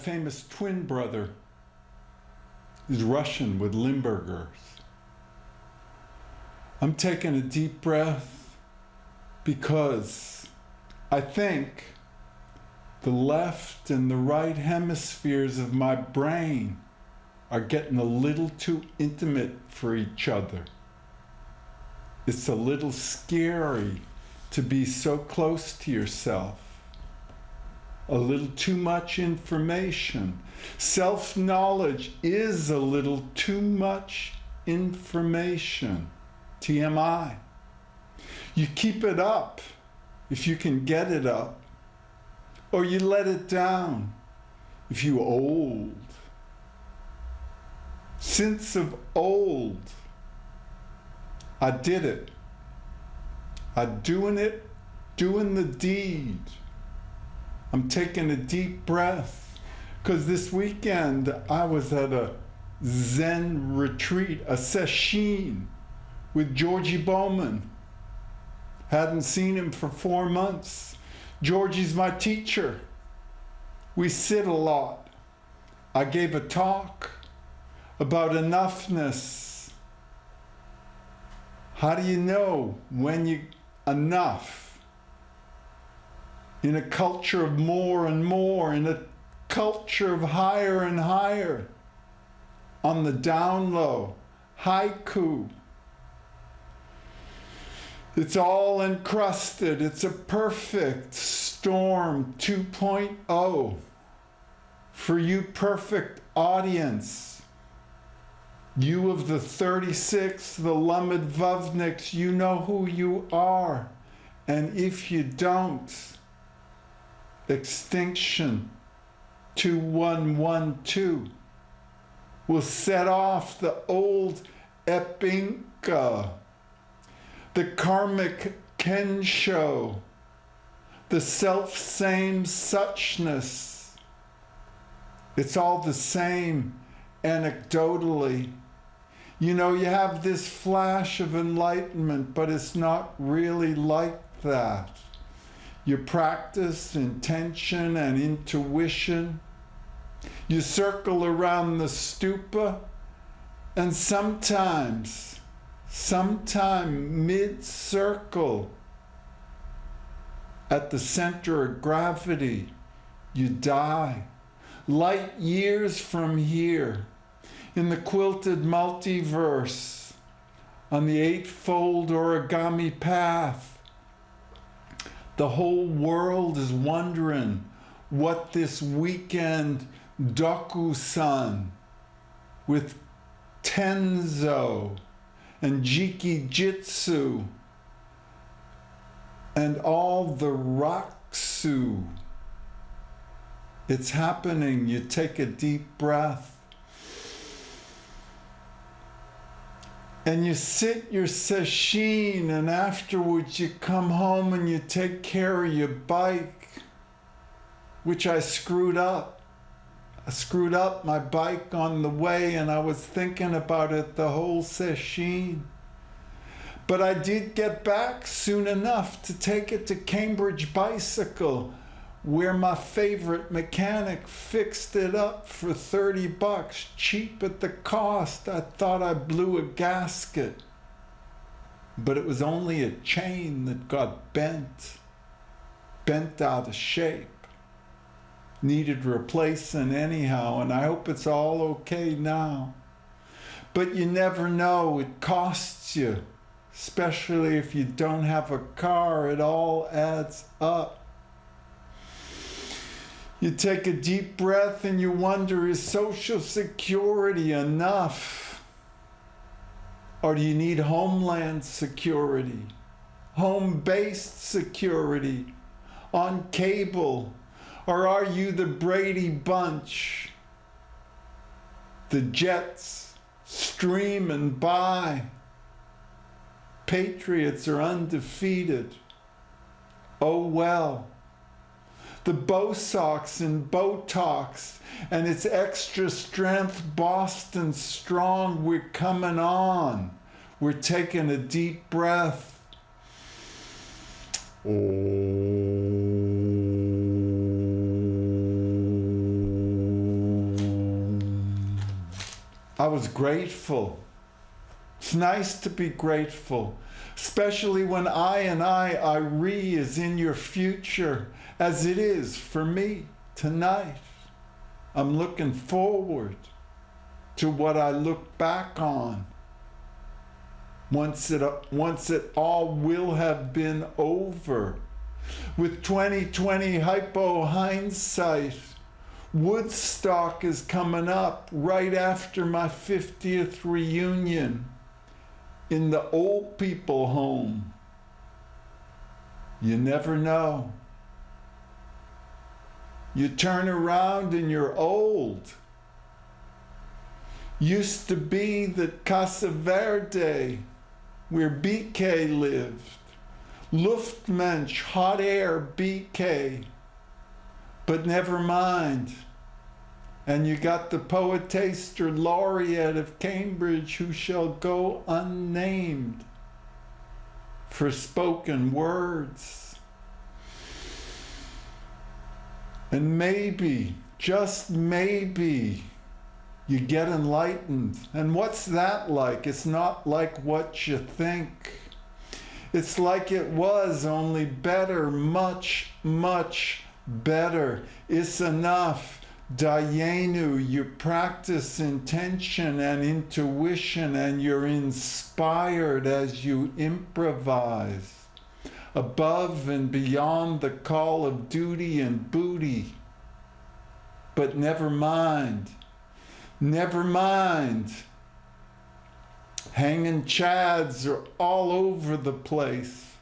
famous twin brother is Russian with Limburgers. I'm taking a deep breath because I think the left and the right hemispheres of my brain are getting a little too intimate for each other. It's a little scary to be so close to yourself. A little too much information. Self-knowledge is a little too much information. TMI. You keep it up if you can get it up, or you let it down if you old. Since of old, I did it. I'm doing it, doing the deed. I'm taking a deep breath because this weekend I was at a Zen retreat, a session with Georgie Bowman. Hadn't seen him for 4 months. Georgie's my teacher. We sit a lot. I gave a talk about enoughness. How do you know when you enough? In a culture of more and more, in a culture of higher and higher, on the down low, haiku. It's all encrusted. It's a perfect storm 2.0 for you perfect audience. You of the 36, the Lumid Vuvniks, you know who you are. And if you don't, extinction 2112 will set off the old Epinka, the karmic Kensho, the self-same suchness. It's all the same anecdotally. You know, you have this flash of enlightenment, but it's not really like that. You practice intention and intuition. You circle around the stupa, and sometime mid-circle, at the center of gravity, you die. Light years from here, in the quilted multiverse, on the eightfold origami path, the whole world is wondering what this weekend Doku-san with Tenzo and Jiki Jitsu and all the Raksu. It's happening. You take a deep breath. And you sit your sesshin, and afterwards you come home and you take care of your bike, which I screwed up. I screwed up my bike on the way, and I was thinking about it the whole sesshin. But I did get back soon enough to take it to Cambridge Bicycle, where my favorite mechanic fixed it up for $30, cheap at the cost. I thought I blew a gasket, but it was only a chain that got bent out of shape. Needed replacing anyhow, and I hope it's all okay now. But you never know, it costs you, especially if you don't have a car. It all adds up. You take a deep breath and you wonder, is Social Security enough? Or do you need Homeland Security? Home-based security? On cable? Or are you the Brady Bunch? The jets streaming by. Patriots are undefeated. Oh well. The Bosox and Botox and its extra strength Boston Strong, we're coming on. We're taking a deep breath. Oh. I was grateful. It's nice to be grateful, especially when I is in your future, as it is for me tonight. I'm looking forward to what I look back on once it all will have been over. With 2020 hypo hindsight, Woodstock is coming up right after my 50th reunion in the old people home. You never know. You turn around and you're old. Used to be that Casa Verde, where BK lived, Luftmensch, hot air BK, but never mind. And you got the poetaster laureate of Cambridge who shall go unnamed for spoken words. And maybe, just maybe, you get enlightened. And what's that like? It's not like what you think. It's like it was, only better, much, much better. It's enough. Dayenu, you practice intention and intuition, and you're inspired as you improvise, above and beyond the call of duty and booty. But never mind, never mind. Hanging chads are all over the place.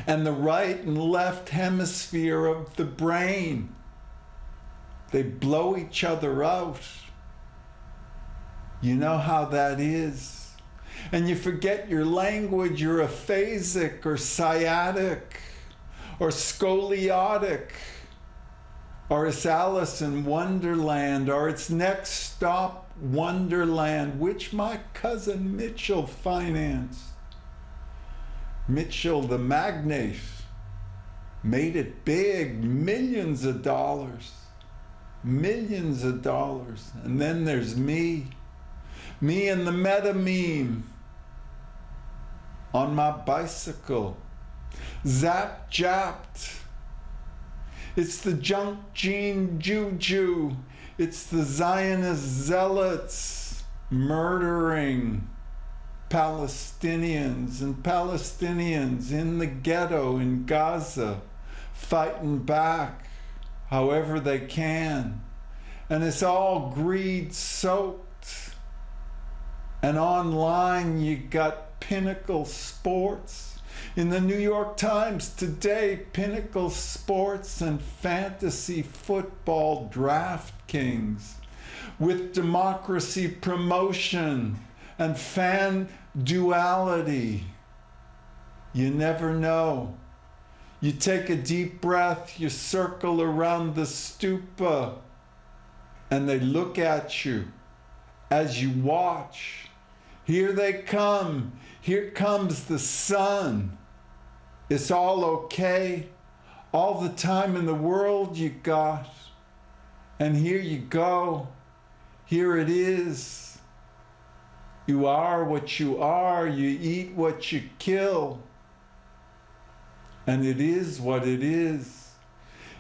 And the right and left hemisphere of the brain, they blow each other out. You know how that is. And you forget your language, you're aphasic or sciatic or scoliotic, or it's Alice in Wonderland, or it's Next Stop Wonderland, which my cousin Mitchell financed. Mitchell the magnate made it big, millions of dollars. Millions of dollars. And then there's me and the meta meme on my bicycle, zap japped. It's the junk gene juju. It's the Zionist zealots murdering Palestinians in the ghetto in Gaza, fighting back however they can. And it's all greed soaked. And online you got Pinnacle Sports. In the New York Times today, Pinnacle Sports and Fantasy Football DraftKings with democracy promotion and fan duality. You never know. You take a deep breath, you circle around the stupa, and they look at you as you watch. Here they come. Here comes the sun. It's all okay. All the time in the world you got. And here you go. Here it is. You are what you are. You eat what you kill. And it is what it is.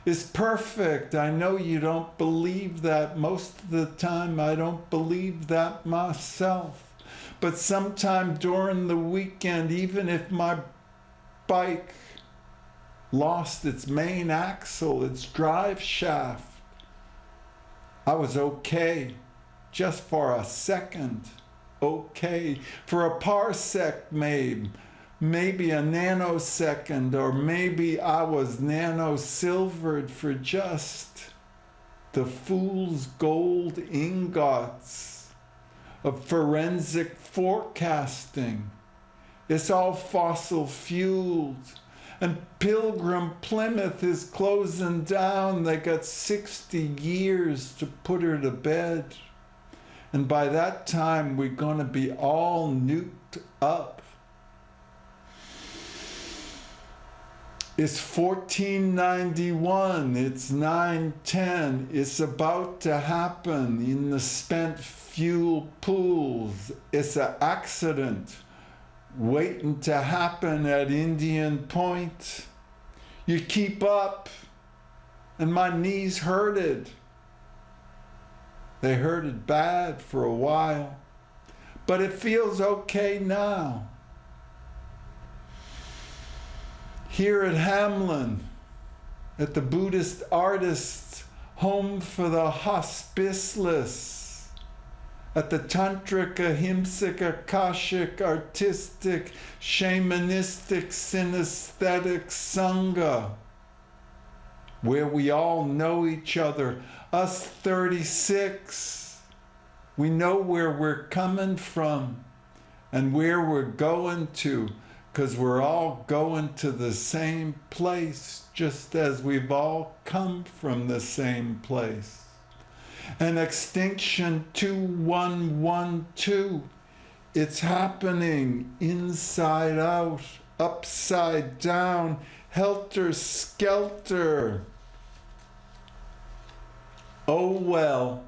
It's perfect. I know you don't believe that. Most of the time I don't believe that myself. But sometime during the weekend, even if my bike lost its main axle, its drive shaft, I was okay. Just for a second. Okay. For a parsec maybe a nanosecond, or maybe I was nano-silvered for just the fool's gold ingots of forensic forecasting. It's all fossil fueled. And Pilgrim Plymouth is closing down. They got 60 years to put her to bed. And by that time, we're going to be all nuked up. It's 1491, it's 910, it's about to happen in the spent fuel pools. It's an accident waiting to happen at Indian Point. You keep up, and my knees hurted. They hurted bad for a while, but it feels okay now. Here at Hamlin, at the Buddhist artists' home for the hospiceless, at the tantric, ahimsic, akashic, artistic, shamanistic, synesthetic sangha, where we all know each other. Us 36, we know where we're coming from and where we're going to, because we're all going to the same place, just as we've all come from the same place. And Extinction 2112, it's happening inside out, upside down, helter skelter. Oh well.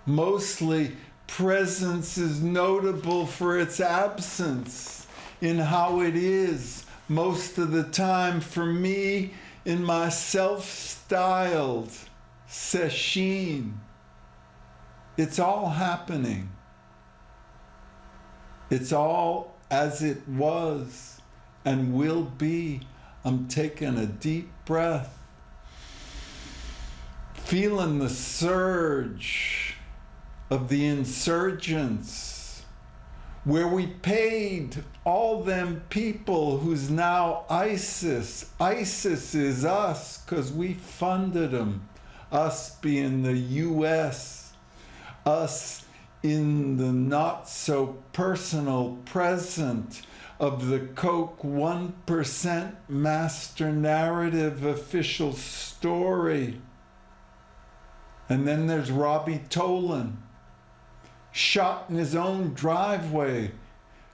Mostly presence is notable for its absence in how it is most of the time for me in my self-styled sesshin. It's all happening. It's all as it was and will be. I'm taking a deep breath, feeling the surge of the insurgents, where we paid all them people who's now ISIS. ISIS is us because we funded them. Us being the US, us in the not so personal present of the Coke 1% master narrative official story. And then there's Robbie Tolan, shot in his own driveway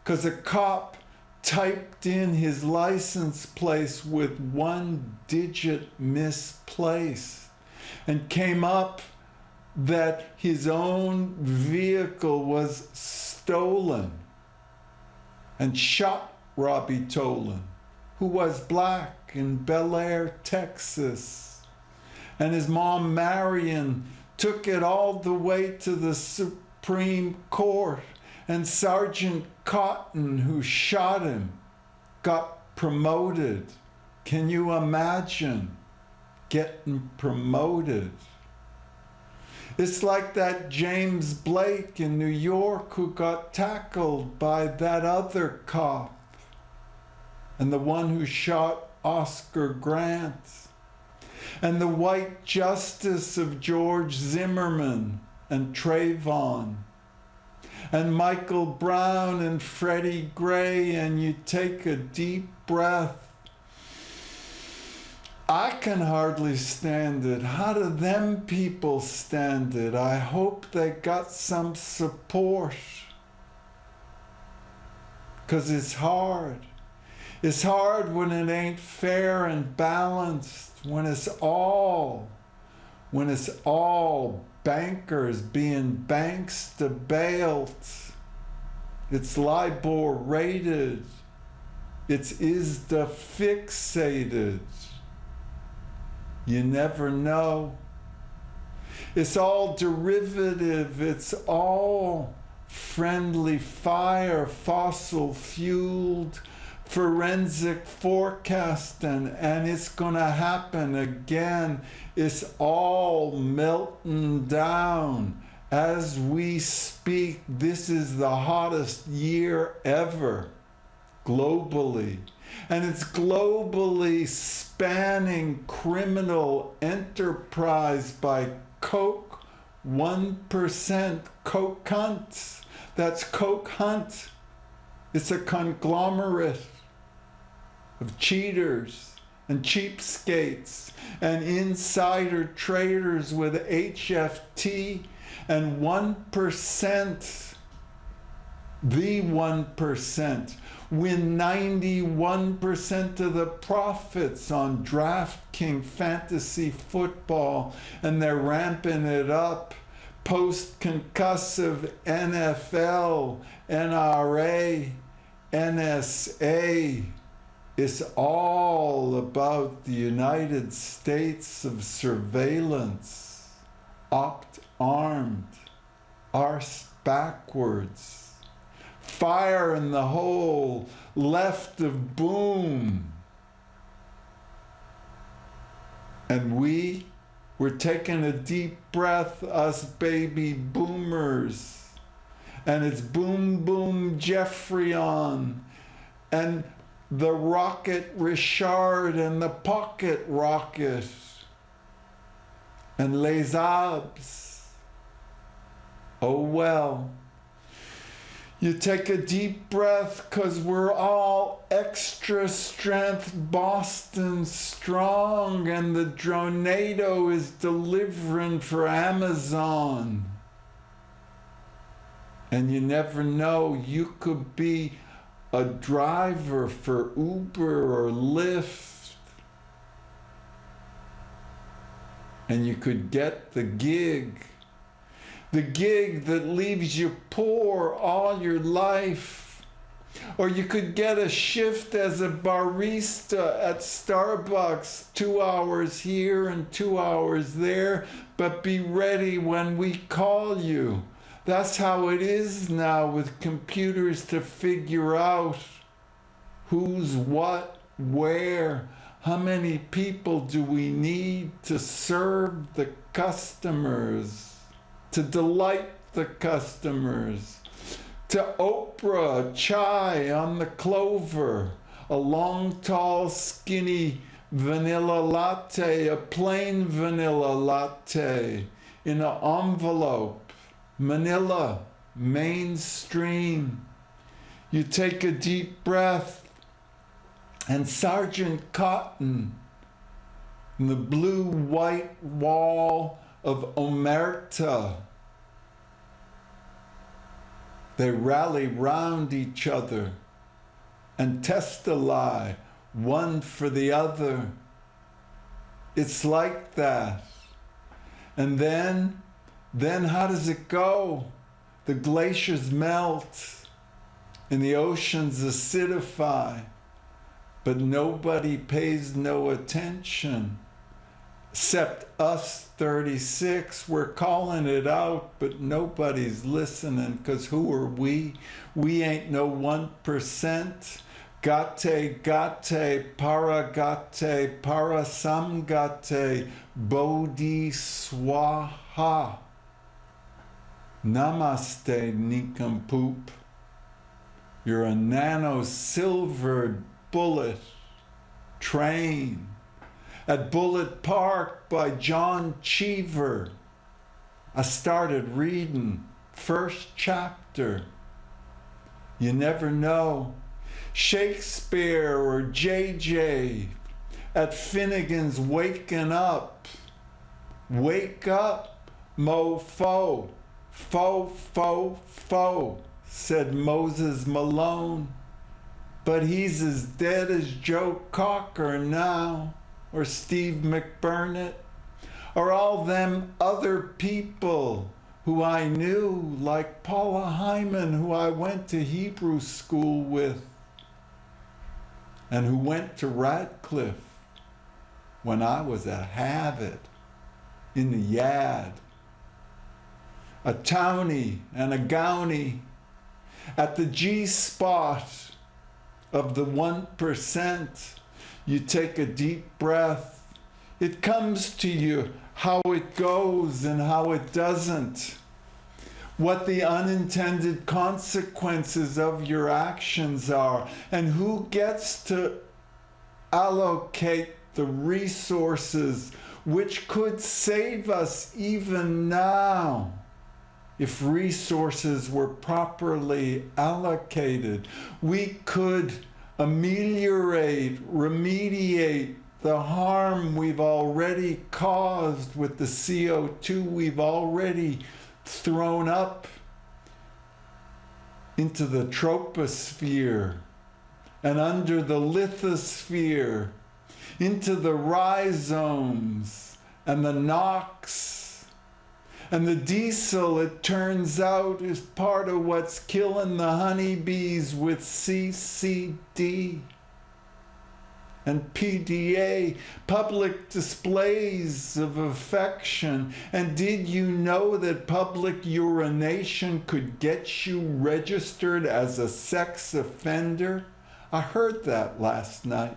because a cop typed in his license plate with one digit misplaced and came up that his own vehicle was stolen, and shot Robbie Tolan, who was black, in Bel Air, Texas. And his mom, Marion, took it all the way to the Supreme Court, and Sergeant Cotton, who shot him, got promoted. Can you imagine getting promoted? It's like that James Blake in New York who got tackled by that other cop, and the one who shot Oscar Grant, and the white justice of George Zimmerman and Trayvon, and Michael Brown and Freddie Gray, and you take a deep breath. I can hardly stand it. How do them people stand it? I hope they got some support. Because it's hard. It's hard when it ain't fair and balanced, when it's all bankers being banks to bailed. It's LIBOR rated. It's ISDA fixated. You never know. It's all derivative. It's all friendly fire, fossil fueled, forensic forecasting, and it's gonna happen again. It's all melting down as we speak. This is the hottest year ever, globally. And it's globally spanning criminal enterprise by Coke 1%, Coke Hunt. That's Coke Hunt. It's a conglomerate of cheaters and cheapskates and insider traders with HFT and 1%, the 1%, win 91% of the profits on DraftKings fantasy football, and they're ramping it up. Post-concussive NFL, NRA, NSA. It's all about the United States of surveillance. Opt-armed, arse backwards, fire in the hole, left of boom. And we're taking a deep breath, us baby boomers. And it's boom, boom, Jeffrey on. And the rocket Richard and the pocket rocket. And les abs. Oh well. You take a deep breath, 'cause we're all extra strength Boston strong, and the Dronado is delivering for Amazon. And you never know, you could be a driver for Uber or Lyft. And you could get the gig that leaves you poor all your life. Or you could get a shift as a barista at Starbucks, 2 hours here and 2 hours there, but be ready when we call you. That's how it is now with computers, to figure out who's what, where, how many people do we need to serve the customers, to delight the customers, to Oprah chai on the Clover, a long, tall, skinny vanilla latte, a plain vanilla latte in an envelope, Manila, mainstream. You take a deep breath, and Sergeant Cotton, in the blue-white wall of Omerta, they rally round each other and testify one for the other. It's like that. And then how does it go? The glaciers melt and the oceans acidify, but nobody pays no attention. Except us 36, we're calling it out, but nobody's listening, because who are we? We ain't no 1%. Gate, paragate, parasamgate, bodhi swaha. Namaste, nincompoop. You're a nano-silvered bullet train at Bullet Park by John Cheever. I started reading first chapter. You never know. Shakespeare or JJ at Finnegan's Waking Up. Wake up, mofo. Fo, said Moses Malone. But he's as dead as Joe Cocker now, or Steve McBurnett, or all them other people who I knew, like Paula Heyman, who I went to Hebrew school with, and who went to Radcliffe when I was at Harvard, in the Yad. A townie and a gownie at the G-spot of the 1%. You take a deep breath. It comes to you how it goes and how it doesn't. What the unintended consequences of your actions are, and who gets to allocate the resources which could save us even now. If resources were properly allocated, we could ameliorate, remediate the harm we've already caused with the CO2 we've already thrown up into the troposphere and under the lithosphere, into the rhizomes and the NOx. And the diesel, it turns out, is part of what's killing the honeybees with CCD. And PDA, public displays of affection. And did you know that public urination could get you registered as a sex offender? I heard that last night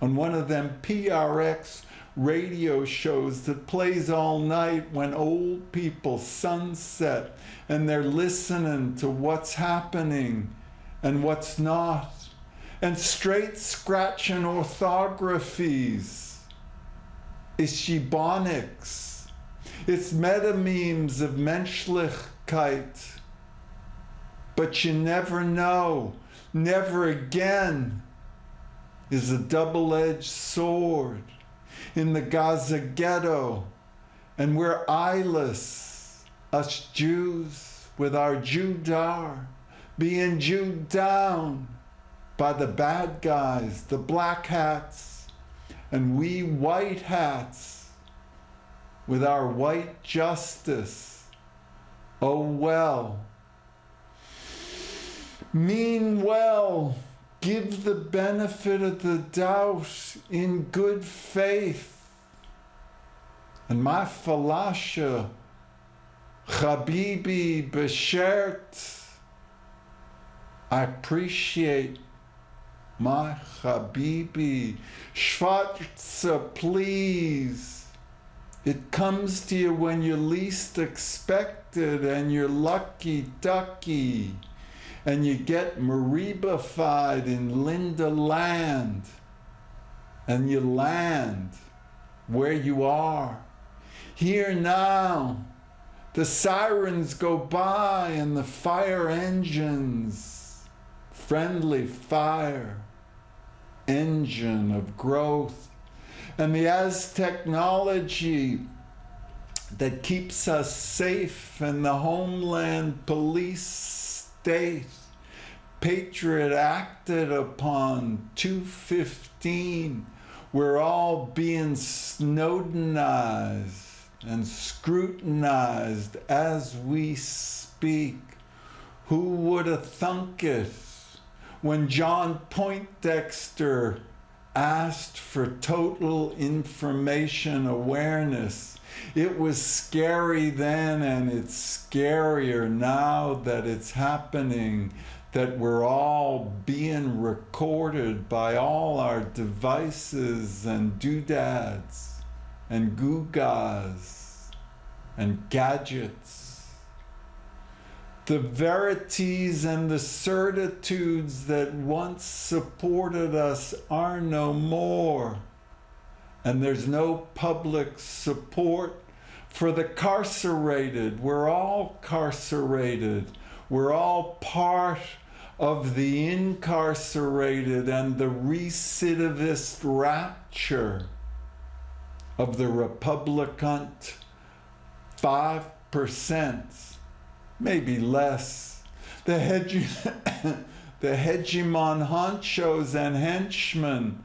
on one of them PRX radio shows that plays all night when old people sunset and they're listening to what's happening and what's not. And straight scratching orthographies. It's Shibonics. It's metamemes of Menschlichkeit. But you never know. Never again is a double-edged sword. In the Gaza ghetto, and we're eyeless, us Jews, with our Judar, being Jewed down by the bad guys, the black hats, and we white hats with our white justice. Oh well. Mean well, give the benefit of the doubt in good faith. And my falasha, Habibi Beshert, I appreciate my Habibi. Schwarze, please. It comes to you when you least expect it, and you're lucky ducky. And you get Maribified in Linda Land. And you land where you are. Here now, the sirens go by and the fire engines, friendly fire, engine of growth. And the as technology that keeps us safe, and the Homeland Police state, Patriot acted upon 215. We're all being Snowdenized and scrutinized as we speak. Who would have thunk it when John Poindexter asked for total information awareness? It was scary then, and it's scarier now that it's happening, that we're all being recorded by all our devices and doodads and gewgaws and gadgets. The verities and the certitudes that once supported us are no more. And there's no public support for the carcerated. We're all carcerated. We're all part of the incarcerated and the recidivist rapture of the Republican 5%, maybe less. The hegemon honchos and henchmen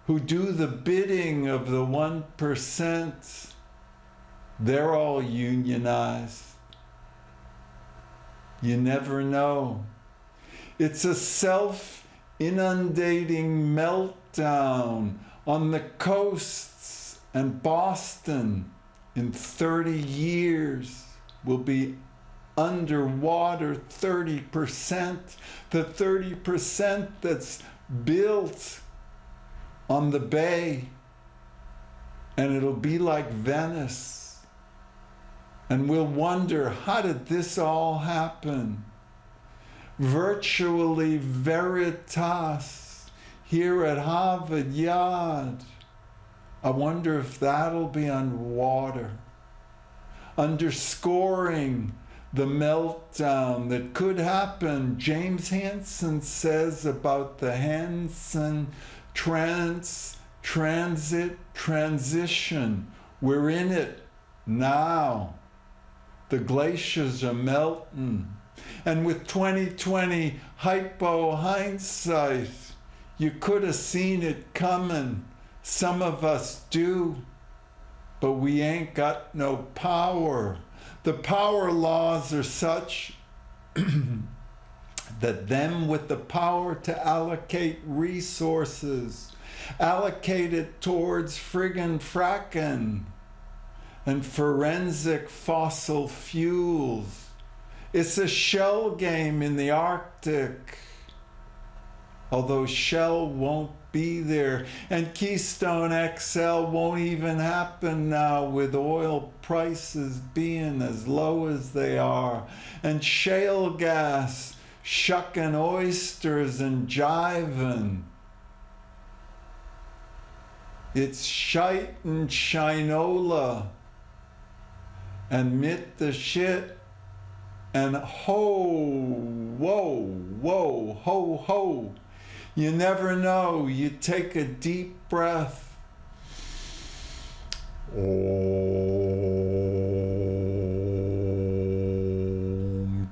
who do the bidding of the 1%, they're all unionized. You never know. It's a self-inundating meltdown on the coasts, and Boston in 30 years will be underwater 30%. The 30% that's built on the bay, and it'll be like Venice. And we'll wonder, how did this all happen? Virtually veritas here at Harvard Yard. I wonder if that'll be underwater, underscoring the meltdown that could happen. James Hansen says about the Hansen transition. We're in it now. The glaciers are melting. And with 2020 hypo hindsight, you could have seen it coming. Some of us do, but we ain't got no power. The power laws are such that them with the power to allocate resources, allocate it towards friggin' fracking and forensic fossil fuels. It's a shell game in the Arctic, although Shell won't be there, and Keystone XL won't even happen now with oil prices being as low as they are, and shale gas shucking oysters and jiving. It's shite and shinola, and mit the shit, and ho. You never know. You take a deep breath. Om.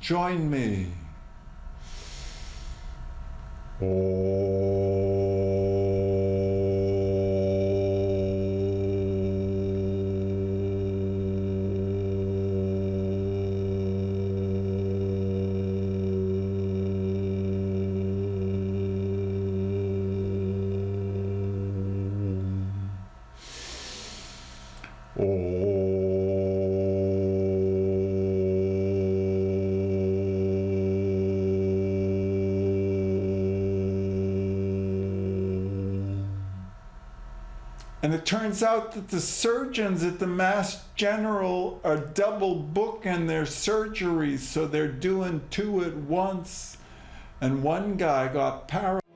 Join me. And it turns out that the surgeons at the Mass General are double booking their surgeries, so they're doing two at once. And one guy got paralyzed.